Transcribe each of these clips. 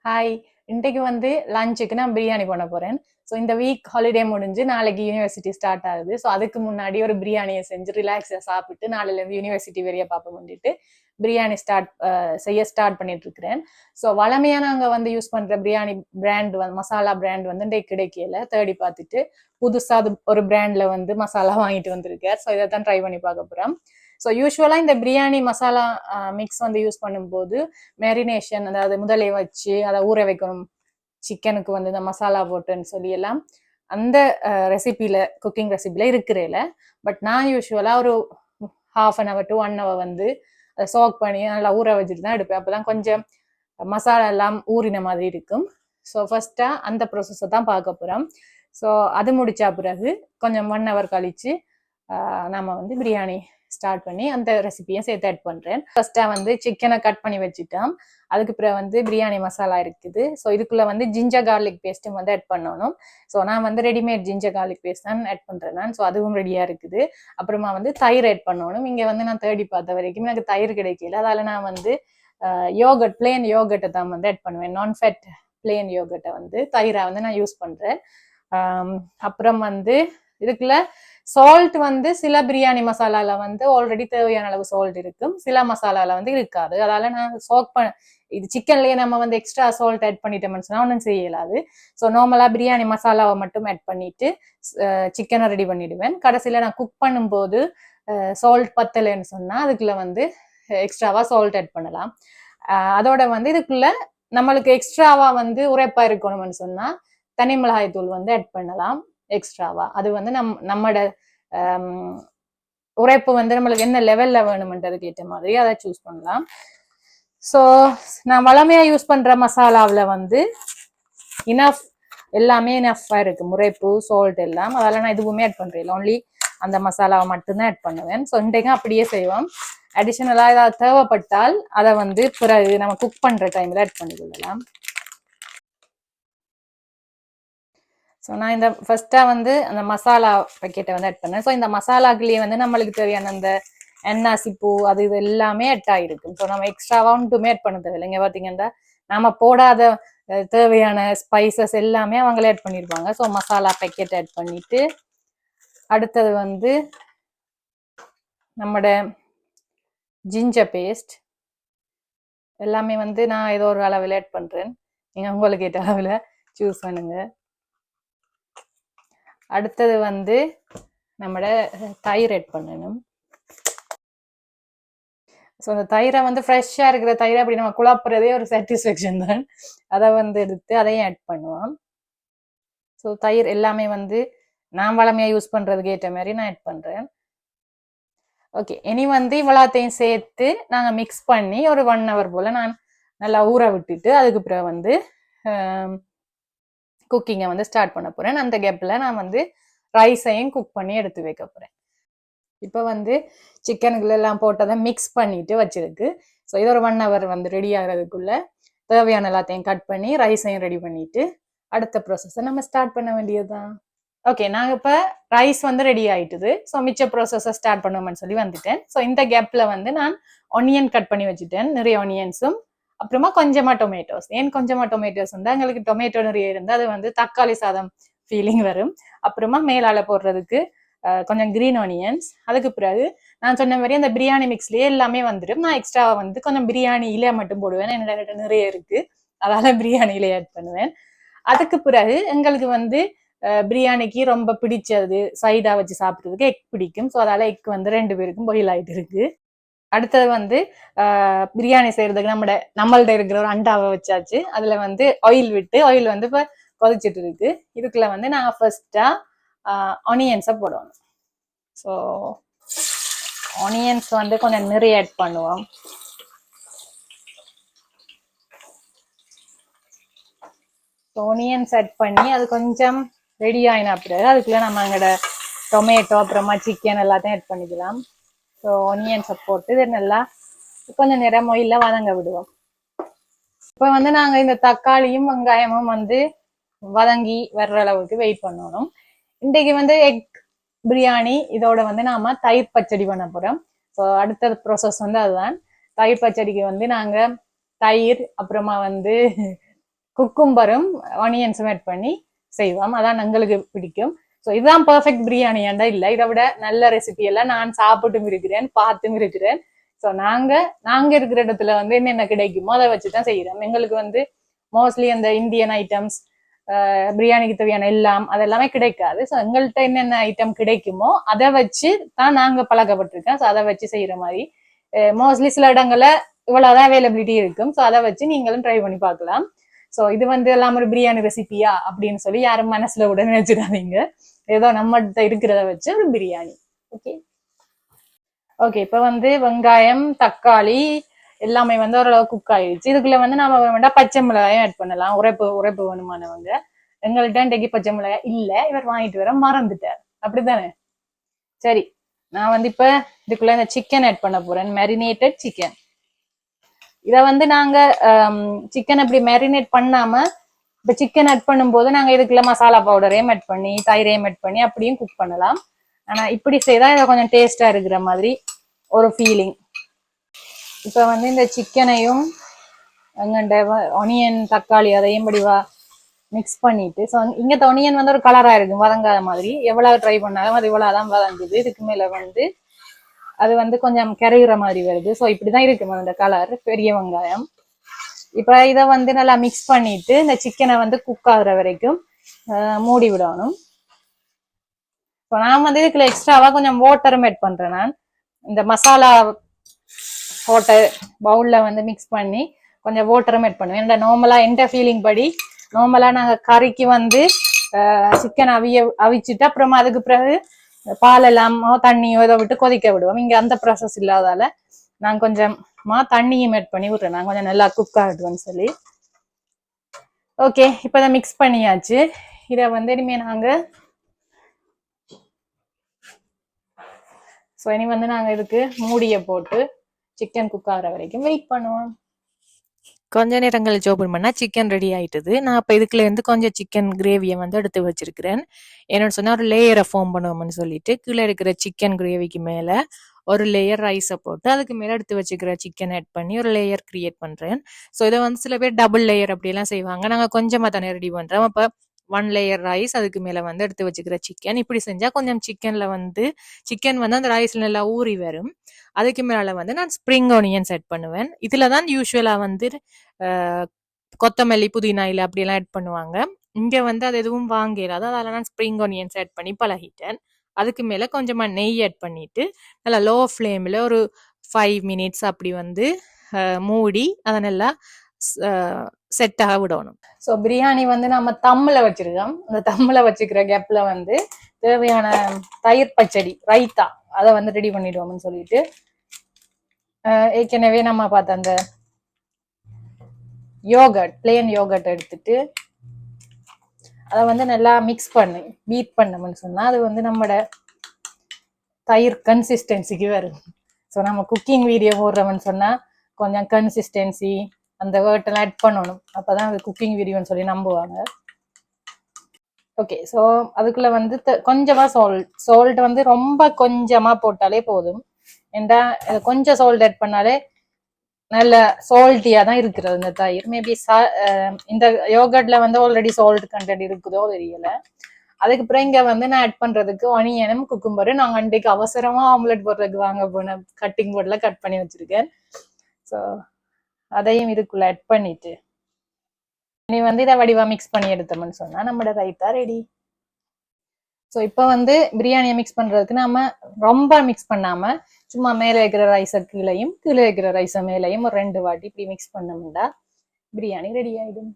Hi. இன்றைக்கு வந்து லஞ்சுக்கு நான் பிரியாணி பண்ண போறேன். ஸோ இந்த வீக் ஹாலிடே முடிஞ்சு நாளைக்கு யூனிவர்சிட்டி ஸ்டார்ட் ஆகுது. ஸோ அதுக்கு முன்னாடி ஒரு பிரியாணியை செஞ்சு ரிலாக்ஸாக சாப்பிட்டு நாளையிலேருந்து யூனிவர்சிட்டி வெளியே பார்ப்ப முடிட்டு பிரியாணி ஸ்டார்ட் பண்ணிட்டு இருக்கிறேன். ஸோ வளமையாக நாங்கள் வந்து யூஸ் பண்ணுற பிரியாணி பிராண்ட் மசாலா பிராண்ட் வந்து இன்றைக்கு கிடைக்கல. தேடி பார்த்துட்டு புதுசாக அது ஒரு பிராண்டில் வந்து மசாலா வாங்கிட்டு வந்திருக்கேன். ஸோ இதை தான் ட்ரை பண்ணி பார்க்க போகிறோம். ஸோ யூஸ்வலாக இந்த பிரியாணி மசாலா மிக்ஸ் வந்து யூஸ் பண்ணும்போது மேரினேஷன், அதாவது முதலே வச்சு அதை ஊற வைக்கணும், சிக்கனுக்கு வந்து இந்த மசாலா போட்டுன்னு சொல்லி எல்லாம் அந்த ரெசிபியில் குக்கிங் ரெசிபியில் இருக்கிறேல. பட் நான் யூஸ்வலாக ஒரு ½ to 1 hour வந்து அதை சோக் பண்ணி நல்லா ஊற வச்சுட்டு தான் எடுப்பேன். அப்போ தான் கொஞ்சம் மசாலா எல்லாம் ஊறின மாதிரி இருக்கும். ஸோ ஃபர்ஸ்ட்டாக அந்த ப்ரொசஸை தான் பார்க்க போகிறோம். ஸோ அது முடிச்சா பிறகு கொஞ்சம் 1 hour கழிச்சு நம்ம வந்து பிரியாணி ஸ்டார்ட் பண்ணி அந்த ரெசிபியை சேர்த்து ஆட் பண்ணுறேன். ஃபர்ஸ்ட்டாக வந்து சிக்கனை கட் பண்ணி வச்சுட்டோம். அதுக்கு பிறகு வந்து பிரியாணி மசாலா இருக்குது. ஸோ இதுக்குள்ளே வந்து ஜிஞ்சர் கார்லிக் பேஸ்ட்டும் வந்து ஆட் பண்ணணும். ஸோ நான் வந்து ரெடிமேட் ஜிஞ்சர் கார்லிக் பேஸ்ட் தான் ஆட் பண்ணுறேன் நான். ஸோ அதுவும் ரெடியாக இருக்குது. அப்புறமா வந்து தயிர் ஆட் பண்ணணும். இங்கே வந்து நான் தேடி பார்த்த வரைக்கும் எனக்கு தயிர் கிடைக்கல. அதால் நான் வந்து யோகட், பிளேன் யோகட்டை தான் வந்து ஆட் பண்ணுவேன். நான் ஃபேட் பிளேன் யோகட்டை வந்து தயிராக வந்து நான் யூஸ் பண்ணுறேன். அப்புறம் வந்து இதுக்குள்ள சால்ட் வந்து சில பிரியாணி மசாலால வந்து ஆல்ரெடி தேவையான அளவு சால்ட் இருக்கும், சில மசாலால வந்து இருக்காது. அதால நான் இது சிக்கன்லயே நம்ம வந்து எக்ஸ்ட்ரா சால்ட் ஆட் பண்ணிட்டோம்னு சொன்னா ஒன்றும் செய்யலாது. ஸோ நார்மலா பிரியாணி மசாலாவை மட்டும் ஆட் பண்ணிட்டு சிக்கனை ரெடி பண்ணிடுவேன். கடைசியில நான் குக் பண்ணும்போது சால்ட் பத்தலைன்னு சொன்னா அதுக்குள்ள வந்து எக்ஸ்ட்ராவா சால்ட் ஆட் பண்ணலாம். அதோட வந்து இதுக்குள்ள நம்மளுக்கு எக்ஸ்ட்ராவா வந்து உரைப்பா இருக்கணும்னு சொன்னா தனி மிளகாய் தூள் வந்து ஆட் பண்ணலாம் எக்ஸ்ட்ராவா. அது வந்து நம்மளோட உரைப்பு வந்து நம்மளுக்கு என்ன லெவல்ல வேணும்ன்றதுக்கு ஏற்ற மாதிரி அதை சூஸ் பண்ணலாம். ஸோ நான் வளமையா யூஸ் பண்ற மசாலாவில் வந்து இனஃப், எல்லாமே இனஃபா இருக்கு, முறைப்பு சால்ட் எல்லாம். அதெல்லாம் நான் எதுவுமே ஆட் பண்றேன், ஒன்லி அந்த மசாலாவை மட்டும்தான் ஆட் பண்ணுவேன். ஸோ இன்றைக்கும் அப்படியே செய்வோம். அடிஷனலாக ஏதாவது தேவைப்பட்டால் அதை வந்து பிறகு நம்ம குக் பண்ற டைம்ல ஆட் பண்ணிக்கொள்ளலாம். ஸோ நான் இந்த ஃபர்ஸ்ட்டாக வந்து அந்த மசாலா பேக்கெட்டை வந்து ஆட் பண்ணேன். ஸோ இந்த மசாலாக்குள்ளேயே வந்து நம்மளுக்கு தேவையான அந்த எண்ணாசிப்பூ அது இது எல்லாமே ஆட் ஆகிருக்கும். ஸோ நம்ம எக்ஸ்ட்ராவாக ஒன்றுமே ஆட் பண்ண தேவையில்லை. இங்கே பார்த்தீங்கன்னா நம்ம போடாத தேவையான ஸ்பைசஸ் எல்லாமே அவங்களே ஆட் பண்ணியிருப்பாங்க. ஸோ மசாலா பேக்கெட் ஆட் பண்ணிட்டு அடுத்தது வந்து நம்மளோட ஜிஞ்சர் பேஸ்ட் எல்லாமே வந்து நான் ஏதோ ஒரு அளவில் ஆட் பண்ணுறேன். நீங்கள் உங்களுக்கு ஏற்ற அளவில் சூஸ் பண்ணுங்க. அடுத்தது வந்து நம்மளோட தயிர் ஆட் பண்ணணும். ஸோ அந்த தயிரை வந்து ஃப்ரெஷ்ஷாக இருக்கிற தயிரை அப்படி நம்ம குழப்புறதே ஒரு சாட்டிஸ்ஃபேக்ஷன் தான். அதை வந்து எடுத்து அதையும் ஆட் பண்ணுவோம். ஸோ தயிர் எல்லாமே வந்து நான் வளமையாக யூஸ் பண்ணுறதுக்கு ஏற்ற மாதிரி நான் ஆட் பண்ணுறேன். ஓகே, இனி வந்து இவ்வளோத்தையும் சேர்த்து நாங்கள் மிக்ஸ் பண்ணி ஒரு 1 hour போல் நான் நல்லா ஊற விட்டுட்டு அதுக்கு பிறகு வந்து குக்கிங்கை வந்து ஸ்டார்ட் பண்ண போகிறேன். அந்த கேப்பில் நான் வந்து ரைஸையும் குக் பண்ணி எடுத்து வைக்க போகிறேன். இப்போ வந்து சிக்கனுக்குள்ள எல்லாம் போட்டதை மிக்ஸ் பண்ணிட்டு வச்சிருக்கு. ஸோ இது ஒரு 1 hour வந்து ரெடி ஆகிறதுக்குள்ள தேவையான எல்லாத்தையும் கட் பண்ணி ரைஸையும் ரெடி பண்ணிட்டு அடுத்த ப்ராசஸை நம்ம ஸ்டார்ட் பண்ண வேண்டியதுதான். ஓகே, நாங்கள் இப்போ ரைஸ் வந்து ரெடி ஆயிட்டுது. ஸோ மிச்ச ப்ராசஸை ஸ்டார்ட் பண்ணுவோம்னு சொல்லி வந்துட்டேன். ஸோ இந்த கேப்பில் வந்து நான் ஒனியன் கட் பண்ணி வச்சுட்டேன், நிறைய ஒனியன்ஸும். அப்புறமா கொஞ்சமா டொமேட்டோஸ். ஏன் கொஞ்சமா டொமேட்டோஸ் வந்து எங்களுக்கு டொமேட்டோ நிறைய இருந்தால் அது வந்து தக்காளி சாதம் ஃபீலிங் வரும். அப்புறமா மேலால போடுறதுக்கு கொஞ்சம் கிரீன் ஆனியன்ஸ். அதுக்கு பிறகு நான் சொன்ன மாதிரி அந்த பிரியாணி மிக்ஸ்லயே எல்லாமே வந்துடும். நான் எக்ஸ்ட்ரா வந்து கொஞ்சம் பிரியாணி இலையை மட்டும் போடுவேன், என்னோட நிறைய இருக்கு, அதால பிரியாணி இலையை ஆட் பண்ணுவேன். அதுக்கு பிறகு எங்களுக்கு வந்து பிரியாணிக்கு ரொம்ப பிடிச்சது சைடா வச்சு சாப்பிட்றதுக்கு எக் பிடிக்கும். ஸோ அதால எக் வந்து 2 பேருக்கும் பாயில் ஆகிட்டு இருக்கு. அடுத்தது வந்து பிரியாணி செய்யறதுக்கு நம்மள்ட இருக்கிற ஒரு அண்டாவை வச்சாச்சு. அதுல வந்து ஆயில் விட்டு ஆயில் வந்து இப்போ கொதிச்சுட்டு இருக்கு. இதுக்குள்ள வந்து நான் ஃபர்ஸ்டா ஆனியன்ஸை போடணும். ஸோ ஆனியன்ஸ் வந்து கொஞ்சம் நிறைய ஆட் பண்ணுவோம். ஆனியன்ஸ் ஆட் பண்ணி அது கொஞ்சம் ரெடி ஆகினா பிறகு அதுக்குள்ள நம்ம எங்களோட டொமேட்டோ அப்புறமா சிக்கன் எல்லாத்தையும் ஆட் பண்ணிக்கலாம். ஸோ ஆனியன்ஸை போட்டு இது நல்லா கொஞ்சம் நேரம் ஆயிலில் வதங்க விடுவோம். இப்போ வந்து நாங்கள் இந்த தக்காளியும் வெங்காயமும் வந்து வதங்கி வர்ற அளவுக்கு வெயிட் பண்ணணும். இன்றைக்கு வந்து எக் பிரியாணி, இதோட வந்து நாம தயிர் பச்சடி பண்ண போறோம். ஸோ அடுத்த ப்ராசஸ் வந்து அதுதான். தயிர் பச்சடிக்கு வந்து நாங்கள் தயிர், அப்புறமா வந்து குக்கும்பரும் ஆனியன்ஸும் ஆட் பண்ணி செய்வோம். அதான் எங்களுக்கு பிடிக்கும். ஸோ இதுதான் பர்ஃபெக்ட் பிரியாணி ஏண்டா இல்லை, இதை விட நல்ல ரெசிபி எல்லாம் நான் சாப்பிட்டும் இருக்கிறேன், பார்த்தும் இருக்கிறேன். ஸோ நாங்க இருக்கிற இடத்துல வந்து என்னென்ன கிடைக்குமோ அதை வச்சுதான் செய்யறோம். எங்களுக்கு வந்து மோஸ்ட்லி அந்த இந்தியன் ஐட்டம்ஸ், பிரியாணிக்கு தேவையான எல்லாம் அதெல்லாமே கிடைக்காது. ஸோ எங்கள்கிட்ட என்னென்ன ஐட்டம் கிடைக்குமோ அதை வச்சு தான் நாங்க பழக்கப்பட்டிருக்கோம். ஸோ அதை வச்சு செய்யற மாதிரி மோஸ்ட்லி சில இடங்கள்ல இவ்வளவுதான் அவைலபிலிட்டி இருக்கும். ஸோ அதை வச்சு நீங்களும் ட்ரை பண்ணி பார்க்கலாம். ஸோ இது வந்து எல்லாம் ஒரு பிரியாணி ரெசிபியா அப்படின்னு சொல்லி யாரும் மனசுல விட நினைச்சிடாதீங்க. ஏதோ நம்மகிட்ட இருக்கிறத வச்சு ஒரு பிரியாணி. ஓகே ஓகே இப்போ வந்து வெங்காயம், தக்காளி எல்லாமே வந்து ஓரளவு குக் ஆயிடுச்சு. இதுக்குள்ள வந்து நாம வேண்டாம் பச்சை மிளகாயும் ஆட் பண்ணலாம். உரைப்பு வேணுமானவங்க. எங்கள்கிட்ட இன்றைக்கு பச்சை மிளகாய் இல்ல, இவர் வாங்கிட்டு வர மறந்துட்டார். அப்படித்தானே? சரி, நான் வந்து இப்ப இதுக்குள்ள இந்த சிக்கன் ஆட் பண்ண போறேன். Marinated chicken. இத வந்து நாங்க சிக்கன் அப்படி மேரினேட் பண்ணாம இப்ப சிக்கன் ஆட் பண்ணும்போது நாங்க இதுக்குள்ள மசாலா பவுடரையும் ஆட் பண்ணி தயிரையும் ஆட் பண்ணி அப்படியும் குக் பண்ணலாம். ஆனா இப்படி செய்தா இதை கொஞ்சம் டேஸ்டா இருக்கிற மாதிரி ஒரு ஃபீலிங். இப்ப வந்து இந்த சிக்கனையும் எங்கண்ட ஒனியன், தக்காளி அதையும் படிவா மிக்ஸ் பண்ணிட்டு, ஸோ இங்க ஒனியன் வந்து ஒரு கலரா இருக்கும் வதங்காத மாதிரி. எவ்வளவு ட்ரை பண்ணாலும் அது இவ்வளவுதான் வதங்குது. இதுக்கு மேல வந்து அது வந்து கொஞ்சம் கரைகிற மாதிரி வருது. ஸோ இப்படிதான் இருக்கும் அந்த கலர். பெரிய வெங்காயம். இப்ப இதை வந்து நல்லா மிக்ஸ் பண்ணிட்டு இந்த சிக்கனை வந்து குக் ஆகுற வரைக்கும் மூடி விடணும். இப்போ நான் வந்து இதுக்குள்ள எக்ஸ்ட்ராவா கொஞ்சம் வாட்டரும் ஆட் பண்றேன். நான் இந்த மசாலா போட்ட பவுல்ல வந்து மிக்ஸ் பண்ணி கொஞ்சம் வாட்டரும் ஆட் பண்ணுவேன். என்னோட நார்மலா எந்த ஃபீலிங் படி நார்மலா நாங்க கறிக்கு வந்து சிக்கன் அவிச்சுட்டு அப்புறமா அதுக்கு பிறகு பால் எல்லாமோ தண்ணியோ இதை விட்டு கொதிக்க விடுவோம். இங்க அந்த ப்ராசஸ் இல்லாதால நான் கொஞ்சமா தண்ணியும் ஆட் பண்ணி விட்டுறேன். நான் கொஞ்சம் நல்லா குக் ஆகட்டும்னு சொல்லி. ஓகே, இப்போ இதை மிக்ஸ் பண்ணியாச்சு. இதை வந்து இனிமே நாங்க இனி வந்து நாங்க இதுக்கு மூடிய போட்டு சிக்கன் குக் ஆகிற வரைக்கும் வெயிட் பண்ணுவோம். கொஞ்ச நேரம் கழிச்சு ஓப்பன் பண்ணா சிக்கன் ரெடி ஆயிட்டுது. நான் இப்போ இதுக்குள்ள இருந்து கொஞ்சம் சிக்கன் கிரேவியை வந்து எடுத்து வச்சிருக்கிறேன். என்னோட சொன்னா ஒரு லேயரை ஃபார்ம் பண்ணுவோம்னு சொல்லிட்டு கீழே இருக்கிற சிக்கன் கிரேவிக்கு மேல ஒரு லேயர் ரைஸை போட்டு அதுக்கு மேல எடுத்து வச்சுக்கிற சிக்கன் ஆட் பண்ணி ஒரு லேயர் கிரியேட் பண்றேன். ஸோ இதை வந்து சில பேர் டபுள் லேயர் அப்படியெல்லாம் செய்வாங்க. நாங்க கொஞ்சமா தானே ரெடி பண்றோம். அப்ப 1 லேயர் ரைஸ், அதுக்கு மேல வந்து எடுத்து வச்சுக்கிற சிக்கன். இப்படி செஞ்சா கொஞ்சம் சிக்கன்ல வந்து சிக்கன் வந்து அந்த ரைஸ்ல நல்லா ஊறி வரும். அதுக்கு மேல வந்து நான் ஸ்ப்ரிங் ஆனியன்ஸ் ஆட் பண்ணுவேன். இதுலதான் யூஸ்வலா வந்து கொத்தமல்லி, புதினா இலை அப்படியெல்லாம் ஆட் பண்ணுவாங்க. இங்க வந்து அது எதுவும் வாங்கலாது. அதனால நான் ஸ்ப்ரிங் ஆனியன்ஸ் ஆட் பண்ணி பழகிட்டேன். அதுக்கு மேல கொஞ்சமா நெய் ஆட் பண்ணிட்டு நல்லா லோ ஃப்ளேம்ல ஒரு 5 மினிட்ஸ் அப்படி வந்து மூடி அதை நல்லா செட் ஆக விடணும். ஸோ பிரியாணி வந்து நம்ம தம்மில் வச்சிருக்கோம். அந்த தம்மில் வச்சுக்கிற கேப்ல வந்து தேவையான தயிர் பச்சடி, ரைத்தா அதை வந்து ரெடி பண்ணிடுவோம்னு சொல்லிட்டு ஏற்கனவே நம்ம பார்த்த அந்த யோகர்ட், பிளேன் யோகர்ட் எடுத்துட்டு அதை வந்து நல்லா மிக்ஸ் பண்ணி பீட் பண்ணோம்னு சொன்னா அது வந்து நம்மளோட தயிர் கன்சிஸ்டன்சிக்கு வரும். ஸோ நம்ம குக்கிங் வீடியோ போடுறோம்னு சொன்னா கொஞ்சம் கன்சிஸ்டன்சி அந்த வேர்ட்டெல்லாம் ஆட் பண்ணணும். அப்பதான் அது குக்கிங் வீடியோன்னு சொல்லி நம்புவாங்க. ஓகே, ஸோ அதுக்குள்ள வந்து கொஞ்சமா சால்ட் வந்து ரொம்ப கொஞ்சமா போட்டாலே போதும். ஏண்டா கொஞ்சம் சால்ட் ஆட் பண்ணாலே நல்ல சால்ட்டியா தான் இருக்கிறது இந்த தயிர். மேபி இந்த யோகர்ட்ல வந்து ஆல்ரெடி சால்ட் கண்டென்ட் இருக்குதோ தெரியல. அதுக்கப்புறம் இங்க வந்து நான் ஆட் பண்றதுக்கு ஒனியனும் குக்கும்பரும் நாங்க அன்றைக்கு அவசரமா ஆம்லெட் போடுறதுக்கு வாங்க போன கட்டிங் போர்ட்ல கட் பண்ணி வச்சிருக்கேன். ஸோ அதையும் இதுக்குள்ள ஆட் பண்ணிட்டு நீ வந்து இதை வடிவா மிக்ஸ் பண்ணி எடுத்தோம்னு சொன்னா நம்மளோட ரைத்தா ரெடி. ஸோ இப்போ வந்து பிரியாணியை மிக்ஸ் பண்றதுக்கு நாம ரொம்ப மிக்ஸ் பண்ணாம சும்மா மேலே வைக்கிற ரைஸை கீழையும் கீழே வைக்கிற ரைஸை மேலையும் ஒரு 2 வாட்டி இப்படி மிக்ஸ் பண்ணோம்னா பிரியாணி ரெடி ஆயிடும்.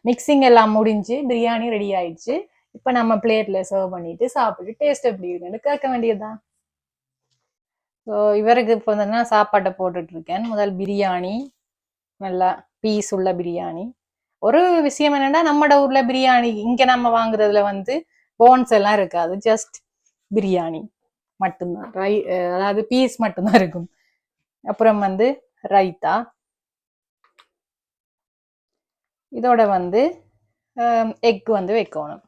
மிக்சிங் எல்லாம் முடிஞ்சு பிரியாணி ரெடி ஆயிடுச்சு. இப்போ நம்ம பிளேட்ல சர்வ் பண்ணிட்டு சாப்பிட்டு டேஸ்ட் எப்படி இருக்குன்னு கேட்க வேண்டியதுதான். ஸோ இவருக்கு இப்போ வந்து சாப்பாட்டை போட்டுட்டு இருக்கேன். முதல் பிரியாணி, நல்லா பீஸ் உள்ள பிரியாணி. ஒரு விஷயம் என்னன்னா நம்மட ஊர்ல பிரியாணி இங்க நம்ம வாங்குறதுல வந்து போன்ஸ் எல்லாம் இருக்காது. ஜஸ்ட் பிரியாணி மட்டும்தான், அதாவது பீஸ் மட்டும்தான் இருக்கும். அப்புறம் வந்து ரைத்தா, இதோட வந்து எக் வந்து வைக்கணும்.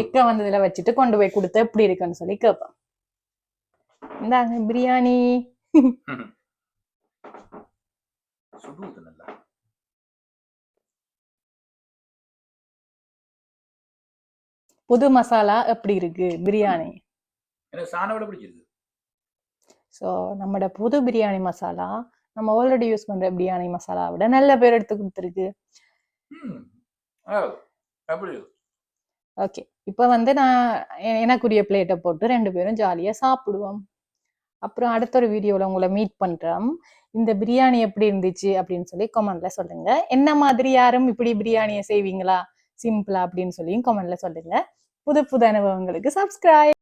எக்கை வந்து இதில் வச்சுட்டு கொண்டு போய் கொடுத்து எப்படி இருக்குன்னு சொல்லி கேட்பேன். இந்தாங்க பிரியாணி. புது மசாலா எப்படி இருக்கு பிரியாணி? எனக்கு சாணம் விட பிடிச்சிருக்கு. ஸோ நம்மளோட புது பிரியாணி மசாலா நம்ம ஆல்ரெடி யூஸ் பண்ற பிரியாணி மசாலா விட நல்ல பேர் எடுத்து கொடுத்துருக்கு. அப்படி ஓகே, இப்போ வந்து நான் எனக்குரிய பிளேட்டை போட்டு 2 பேரும் ஜாலியாக சாப்பிடுவோம். அப்புறம் அடுத்த ஒரு வீடியோவில் உங்களை மீட் பண்ணுறோம். இந்த பிரியாணி எப்படி இருந்துச்சு அப்படின்னு சொல்லி கமெண்ட்ல சொல்லுங்க. என்ன மாதிரி யாரும் இப்படி பிரியாணியை செய்வீங்களா சிம்பிளா அப்படின்னு சொல்லியும் கமெண்ட்ல சொல்லுங்க. புது புது அனுபவங்களுக்கு சப்ஸ்கிரைப்.